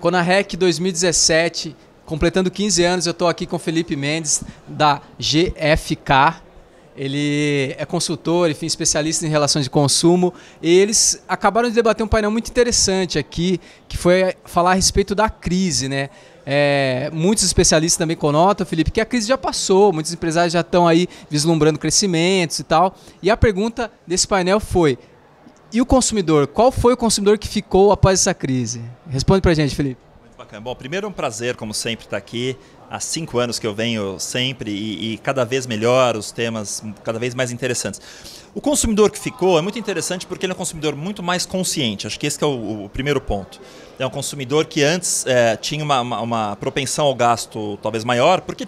Conarec 2017, completando 15 anos, eu estou aqui com o Felipe Mendes, da GFK. Ele é consultor, enfim, especialista em relações de consumo. E eles acabaram de debater um painel muito interessante aqui, que foi falar a respeito da crise, né? Muitos especialistas também conotam, Felipe, que a crise já passou, muitos empresários já estão aí vislumbrando crescimentos e tal. E a pergunta desse painel foi: e o consumidor? Qual foi o consumidor que ficou após essa crise? Responde pra gente, Felipe. Muito bacana. Bom, primeiro é um prazer, como sempre, estar aqui. Há 5 anos que eu venho sempre e cada vez melhor, os temas cada vez mais interessantes. O consumidor que ficou é muito interessante porque ele é um consumidor muito mais consciente. Acho que esse que é o primeiro ponto. É um consumidor que antes tinha uma propensão ao gasto talvez maior, porque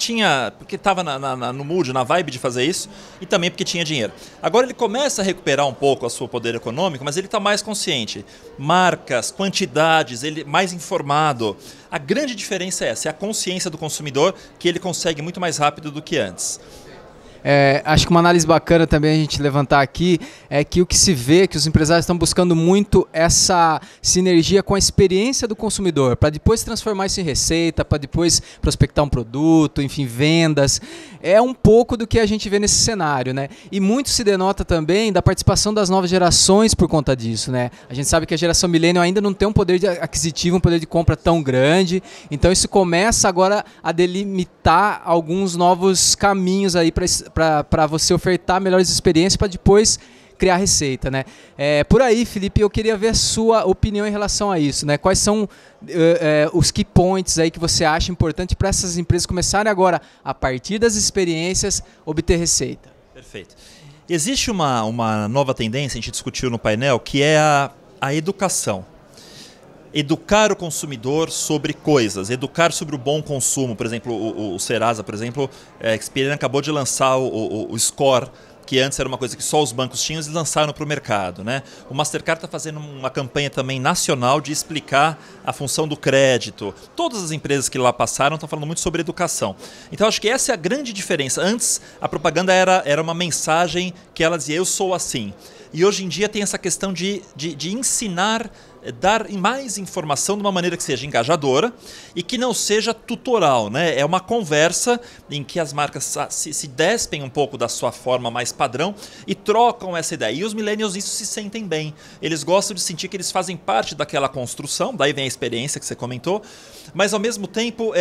estava no mood, na vibe de fazer isso, e também porque tinha dinheiro. Agora ele começa a recuperar um pouco o seu poder econômico, mas ele está mais consciente. Marcas, quantidades, ele mais informado. A grande diferença é essa, é a consciência do consumidor, que ele consegue muito mais rápido do que antes. Acho que uma análise bacana também a gente levantar aqui é que o que se vê, que os empresários estão buscando muito essa sinergia com a experiência do consumidor, para depois transformar isso em receita, para depois prospectar um produto, enfim, vendas. É um pouco do que a gente vê nesse cenário, né? E muito se denota também da participação das novas gerações por conta disso, né? A gente sabe que a geração millennial ainda não tem um poder aquisitivo, um poder de compra tão grande, então isso começa agora a delimitar alguns novos caminhos aí para você ofertar melhores experiências para depois criar receita, né? Por aí, Felipe, eu queria ver a sua opinião em relação a isso, né? Quais são os key points aí que você acha importante para essas empresas começarem agora, a partir das experiências, obter receita? Perfeito. Existe uma nova tendência, a gente discutiu no painel, que é a educação. Educar o consumidor sobre coisas, educar sobre o bom consumo. Por exemplo, o Serasa, por exemplo, a Experian acabou de lançar o Score, que antes era uma coisa que só os bancos tinham, eles lançaram para o mercado, né? O Mastercard está fazendo uma campanha também nacional de explicar a função do crédito. Todas as empresas que lá passaram estão falando muito sobre educação. Então acho que essa é a grande diferença. Antes a propaganda era uma mensagem que ela dizia: eu sou assim. E hoje em dia tem essa questão de ensinar, dar mais informação de uma maneira que seja engajadora e que não seja tutoral, né? É uma conversa em que as marcas se despem um pouco da sua forma mais padrão e trocam essa ideia. E os millennials isso se sentem bem. Eles gostam de sentir que eles fazem parte daquela construção, daí vem a experiência que você comentou, mas ao mesmo tempo,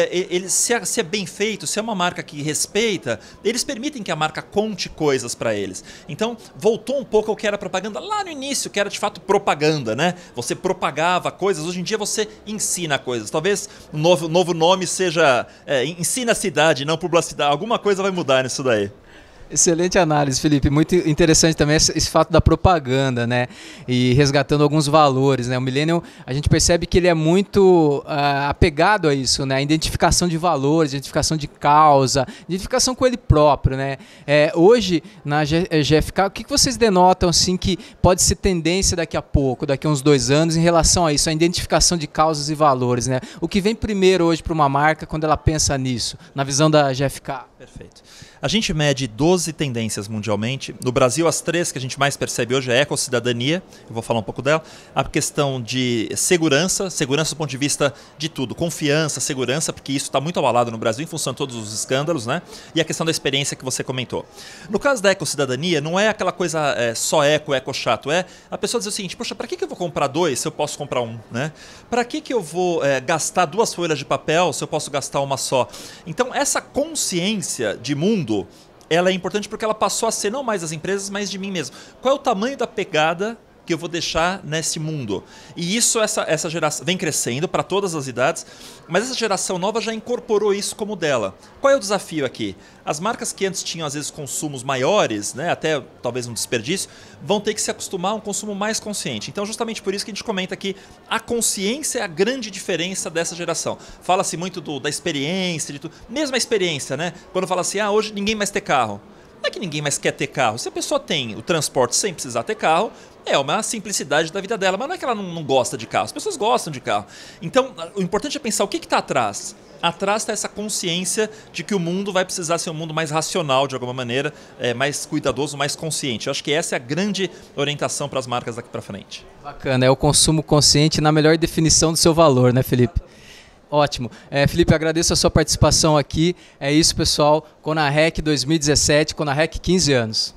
se é bem feito, se é uma marca que respeita, eles permitem que a marca conte coisas para eles. Então, voltou um pouco ao que era propaganda lá no início, que era de fato propaganda, né? Você propagava coisas, hoje em dia você ensina coisas. Talvez o novo nome seja ensina a cidade, não publicidade. Alguma coisa vai mudar nisso daí. Excelente análise, Felipe. Muito interessante também esse fato da propaganda, né? E resgatando alguns valores, né? O millennial, a gente percebe que ele é muito apegado a isso, né? A identificação de valores, identificação de causa, identificação com ele próprio, né? Hoje, na GFK, o que vocês denotam, assim, que pode ser tendência daqui a pouco, daqui a uns 2 anos, em relação a isso, a identificação de causas e valores, né? O que vem primeiro hoje para uma marca quando ela pensa nisso, na visão da GFK? Perfeito. A gente mede 12 tendências mundialmente. No Brasil, as 3 que a gente mais percebe hoje é ecossidadania, eu vou falar um pouco dela, a questão de segurança do ponto de vista de tudo, confiança, segurança, porque isso está muito abalado no Brasil em função de todos os escândalos, né? E a questão da experiência que você comentou. No caso da ecossidadania, não é aquela coisa só eco chato, é a pessoa dizer o seguinte: poxa, para que eu vou comprar 2 se eu posso comprar 1, né? Para que eu vou gastar 2 folhas de papel se eu posso gastar uma só? Então, essa consciência de mundo, ela é importante porque ela passou a ser não mais das empresas, mas de mim mesmo. Qual é o tamanho da pegada que eu vou deixar nesse mundo? E isso, essa geração vem crescendo para todas as idades, mas essa geração nova já incorporou isso como dela. Qual é o desafio aqui? As marcas que antes tinham, às vezes, consumos maiores, né, até talvez um desperdício, vão ter que se acostumar a um consumo mais consciente. Então, justamente por isso que a gente comenta que a consciência é a grande diferença dessa geração. Fala-se muito da experiência, de tudo. Mesma experiência, né? Quando fala assim, hoje ninguém mais tem carro. Não é que ninguém mais quer ter carro. Se a pessoa tem o transporte sem precisar ter carro, é uma simplicidade da vida dela. Mas não é que ela não gosta de carro. As pessoas gostam de carro. Então, o importante é pensar o que está atrás. Atrás está essa consciência de que o mundo vai precisar ser um mundo mais racional, de alguma maneira, mais cuidadoso, mais consciente. Eu acho que essa é a grande orientação para as marcas daqui para frente. Bacana, é o consumo consciente na melhor definição do seu valor, né, Felipe? Ótimo. Felipe, agradeço a sua participação aqui. É isso, pessoal. Conarec 2017, Conarec 15 anos.